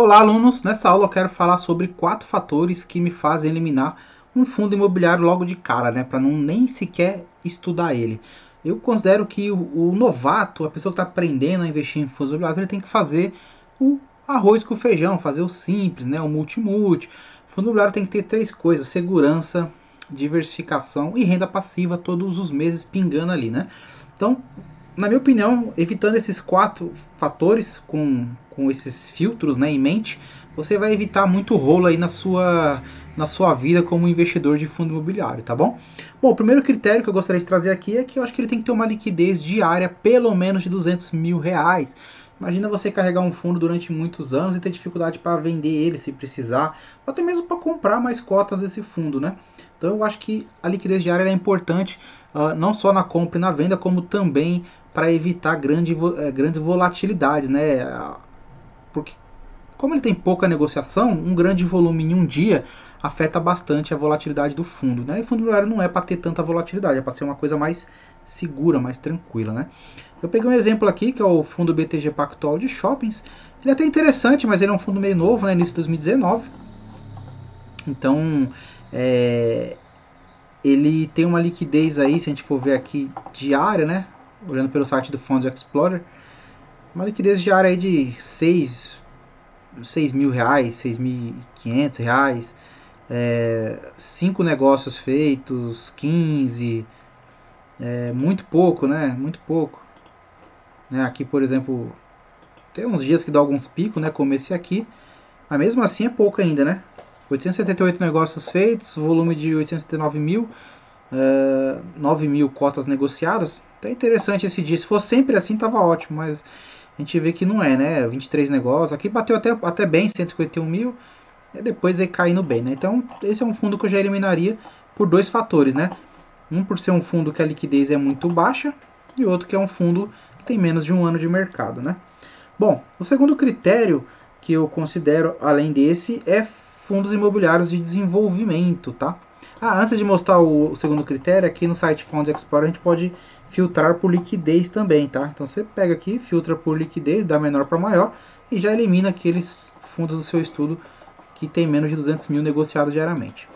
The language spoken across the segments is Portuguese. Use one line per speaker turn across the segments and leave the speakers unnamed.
Olá, alunos! Nessa aula eu quero falar sobre 4 fatores que me fazem eliminar um fundo imobiliário logo de cara, né? Para não nem sequer estudar ele. Eu considero que o novato, a pessoa que está aprendendo a investir em fundos imobiliários, ele tem que fazer o arroz com feijão, fazer o simples, né? O multi-multi. Fundo imobiliário tem que ter 3 coisas: segurança, diversificação e renda passiva todos os meses pingando ali, né? Então, na minha opinião, evitando esses 4 fatores com esses filtros, né, em mente, você vai evitar muito rolo aí na sua vida como investidor de fundo imobiliário, tá bom? Bom, o primeiro critério que eu gostaria de trazer aqui é que eu acho que ele tem que ter uma liquidez diária pelo menos de R$ 200.000. Imagina você carregar um fundo durante muitos anos e ter dificuldade para vender ele se precisar, ou até mesmo para comprar mais cotas desse fundo, né? Então eu acho que a liquidez diária é importante, não só na compra e na venda, como também para evitar grandes volatilidades, né? Porque como ele tem pouca negociação, um grande volume em um dia afeta bastante a volatilidade do fundo, né? E fundo imobiliário não é para ter tanta volatilidade, é para ser uma coisa mais segura, mais tranquila, né? Eu peguei um exemplo aqui, que é o fundo BTG Pactual de Shoppings. Ele é até interessante, mas ele é um fundo meio novo, né? Início de 2019. Então, ele tem uma liquidez aí, se a gente for ver aqui, diária, né? Olhando pelo site do Funds Explorer, uma liquidez diária aí de R$ 6.000, R$ 6.500, 5 negócios feitos, 15, muito pouco, né? Muito pouco. Né? Aqui, por exemplo, tem uns dias que dá alguns picos, né? Como esse aqui, mas mesmo assim é pouco ainda, né? 878 negócios feitos, volume de 879 mil, 9 mil cotas negociadas. Até interessante esse dia. Se fosse sempre assim, tava ótimo, mas a gente vê que não é, né? 23 negócios. Aqui bateu até bem, 151 mil. E depois aí caindo bem, né? Então, esse é um fundo que eu já eliminaria por 2 fatores, né? Um por ser um fundo que a liquidez é muito baixa e outro que é um fundo que tem menos de um ano de mercado, né? Bom, o segundo critério que eu considero, além desse, é fundos imobiliários de desenvolvimento, tá? Antes de mostrar o segundo critério, aqui no site Funds Explorer a gente pode filtrar por liquidez também, tá? Então você pega aqui, filtra por liquidez, da menor para maior, e já elimina aqueles fundos do seu estudo que tem menos de 200 mil negociados diariamente.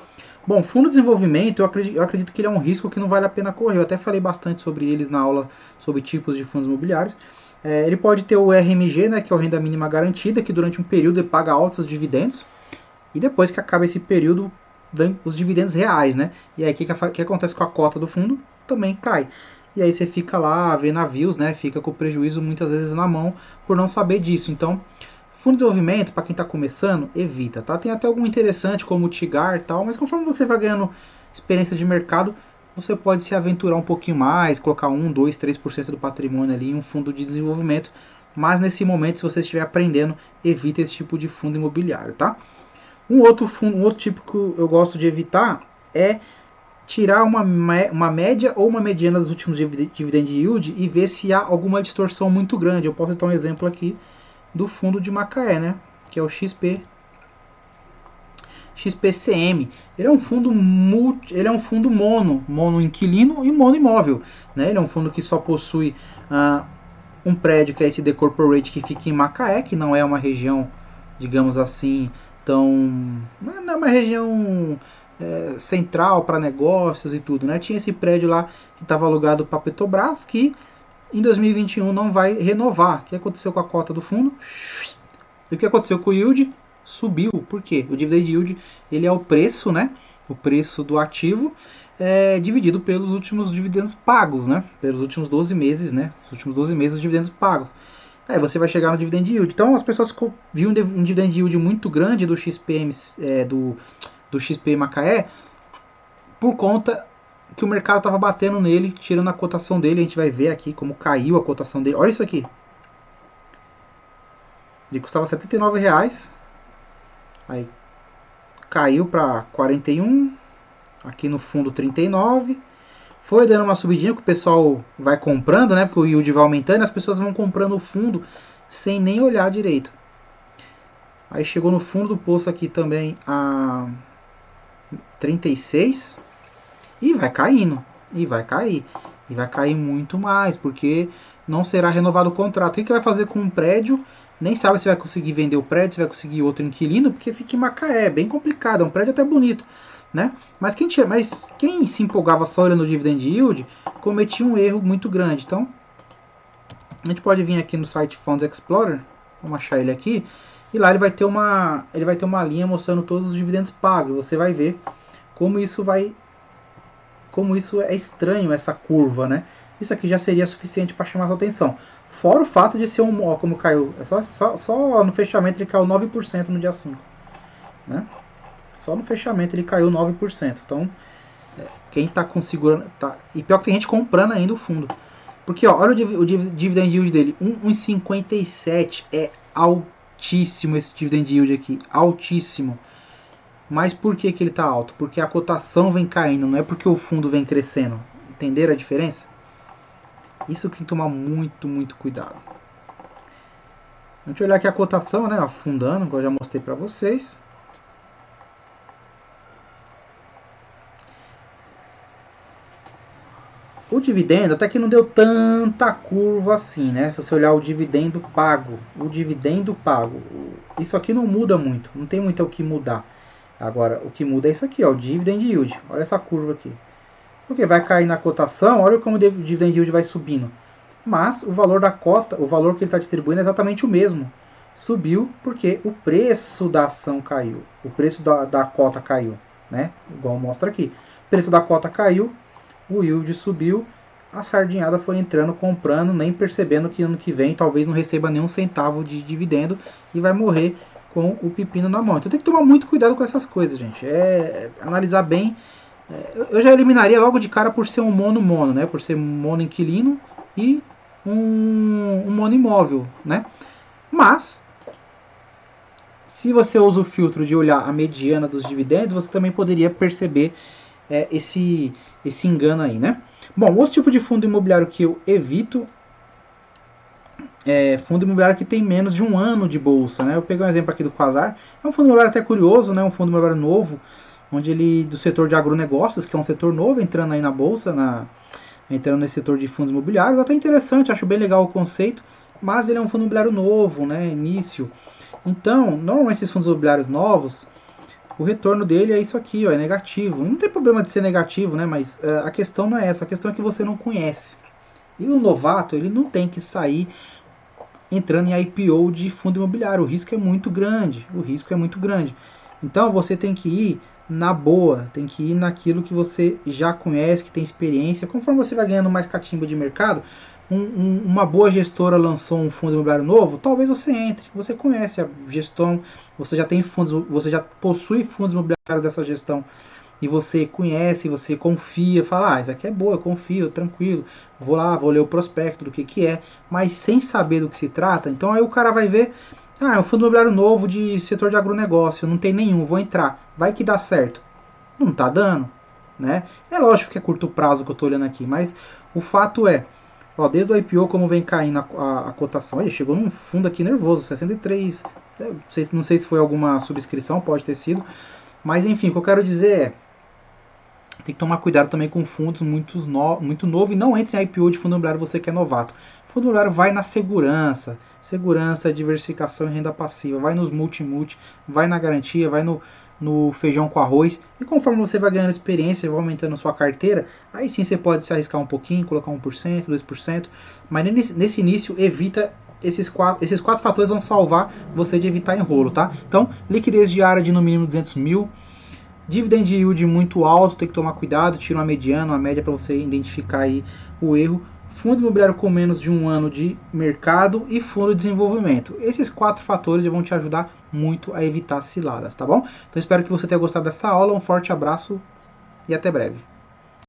Bom, fundo de desenvolvimento, eu acredito que ele é um risco que não vale a pena correr. Eu até falei bastante sobre eles na aula sobre tipos de fundos imobiliários. Ele pode ter o RMG, né, que é o renda mínima garantida, que durante um período ele paga altos dividendos, e depois que acaba esse período, vem os dividendos reais, né? E aí o que acontece com a cota do fundo? Também cai. E aí você fica lá a ver navios, né? Fica com o prejuízo muitas vezes na mão por não saber disso. Então, fundo de desenvolvimento, para quem está começando, evita, tá? Tem até algum interessante como o Tigar e tal, mas conforme você vai ganhando experiência de mercado, você pode se aventurar um pouquinho mais, colocar 1, 2, 3% do patrimônio ali em um fundo de desenvolvimento. Mas nesse momento, se você estiver aprendendo, evita esse tipo de fundo imobiliário, tá? Um outro tipo que eu gosto de evitar é tirar uma média ou uma mediana dos últimos dividend yield e ver se há alguma distorção muito grande. Eu posso dar um exemplo aqui do fundo de Macaé, né? Que é o XPCM. Ele é um fundo mono inquilino e mono imóvel, né? Ele é um fundo que só possui um prédio que é esse The Corporate, que fica em Macaé, que não é uma região, digamos assim, não é uma região central para negócios e tudo, né? Tinha esse prédio lá que estava alugado para Petrobras, que em 2021 não vai renovar. O que aconteceu com a cota do fundo? E o que aconteceu com o yield? Subiu. Por quê? O dividend yield, ele é o preço, né? O preço do ativo dividido pelos últimos dividendos pagos, né? Pelos últimos 12 meses, né? Os últimos 12 meses os dividendos pagos. Aí você vai chegar no dividend yield. Então as pessoas viam um dividend yield muito grande do XPM, do XP Macaé, por conta que o mercado estava batendo nele, tirando a cotação dele. A gente vai ver aqui como caiu a cotação dele. Olha isso aqui. Ele custava R$ 79. Aí caiu para 41. Aqui no fundo 39. Foi dando uma subidinha que o pessoal vai comprando, né? Porque o yield vai aumentando e as pessoas vão comprando o fundo sem nem olhar direito. Aí chegou no fundo do poço aqui também a 36 e vai caindo. E vai cair. E vai cair muito mais, porque não será renovado o contrato. O que vai fazer com um prédio Nem sabe se vai conseguir vender o prédio, se vai conseguir outro inquilino, porque fica em Macaé, bem complicado, é um prédio até bonito, né? Mas quem se empolgava só olhando o dividend yield, cometia um erro muito grande. Então, a gente pode vir aqui no site Funds Explorer, vamos achar ele aqui, e lá ele vai ter uma linha mostrando todos os dividendos pagos. Você vai ver como isso é estranho, essa curva, né? Isso aqui já seria suficiente para chamar a sua atenção. Fora o fato de ser ó, como caiu, só no fechamento ele caiu 9% no dia 5, né? Só no fechamento ele caiu 9%. Então, quem está com segurando, e pior que tem gente comprando ainda o fundo. Porque ó, olha o dividend yield dele, 1,57, é altíssimo esse dividend yield aqui, altíssimo. Mas por que ele está alto? Porque a cotação vem caindo, não é porque o fundo vem crescendo. Entenderam a diferença? Isso tem que tomar muito, muito cuidado. A gente olhar aqui a cotação, né, afundando, como eu já mostrei para vocês. O dividendo até que não deu tanta curva assim, né? Se você olhar o dividendo pago, isso aqui não muda muito, não tem muito o que mudar. Agora, o que muda é isso aqui, ó, o dividend yield. Olha essa curva aqui. Porque vai cair na cotação, olha como o dividend yield vai subindo. Mas o valor da cota, o valor que ele está distribuindo é exatamente o mesmo. Subiu porque o preço da ação caiu, o preço da cota caiu, né? Igual mostra aqui. O preço da cota caiu, o yield subiu, a sardinhada foi entrando, comprando, nem percebendo que ano que vem talvez não receba nenhum centavo de dividendo e vai morrer com o pepino na mão. Então tem que tomar muito cuidado com essas coisas, gente. Analisar bem. Eu já eliminaria logo de cara por ser um mono, né? Por ser mono inquilino e um mono imóvel, né? Mas se você usa o filtro de olhar a mediana dos dividendos, você também poderia perceber esse engano aí, né? Bom, outro tipo de fundo imobiliário que eu evito fundo imobiliário que tem menos de um ano de bolsa, né? Eu peguei um exemplo aqui do Quasar, é um fundo imobiliário até curioso, né? Um fundo imobiliário novo, onde ele do setor de agronegócios, que é um setor novo entrando aí na bolsa, entrando nesse setor de fundos imobiliários, até interessante, acho bem legal o conceito, mas ele é um fundo imobiliário novo, né? Início. Então, normalmente esses fundos imobiliários novos, o retorno dele é isso aqui, ó, é negativo. Não tem problema de ser negativo, né? Mas a questão não é essa, a questão é que você não conhece. E o novato, ele não tem que sair entrando em IPO de fundo imobiliário. O risco é muito grande. Então você tem que ir na boa, tem que ir naquilo que você já conhece, que tem experiência. Conforme você vai ganhando mais catimba de mercado, uma boa gestora lançou um fundo imobiliário novo, talvez você entre. Você conhece a gestão, você já tem fundos, você já possui fundos imobiliários dessa gestão. E você conhece, você confia, fala, isso aqui é boa, eu confio, tranquilo, vou lá, vou ler o prospecto do que é, mas sem saber do que se trata. Então aí o cara vai ver, é um fundo imobiliário novo de setor de agronegócio, não tem nenhum, vou entrar, vai que dá certo. Não tá dando, né? É lógico que é curto prazo que eu tô olhando aqui, mas o fato é, ó, desde o IPO como vem caindo a cotação, aí chegou num fundo aqui nervoso, 63, não sei se foi alguma subscrição, pode ter sido, mas enfim, o que eu quero dizer é, tem que tomar cuidado também com fundos muito novo e não entre em IPO de fundo imobiliário você que é novato. Fundo imobiliário vai na segurança, diversificação e renda passiva, vai nos multi, vai na garantia, vai no feijão com arroz. E conforme você vai ganhando experiência, vai aumentando a sua carteira, aí sim você pode se arriscar um pouquinho, colocar 1%, 2%, mas nesse início evita esses quatro fatores vão salvar você de evitar enrolo, tá? Então, liquidez diária de no mínimo 200 mil, dividend yield muito alto, tem que tomar cuidado, tira uma mediana, uma média para você identificar aí o erro. Fundo imobiliário com menos de um ano de mercado e fundo de desenvolvimento. Esses 4 fatores vão te ajudar muito a evitar ciladas, tá bom? Então espero que você tenha gostado dessa aula, um forte abraço e até breve.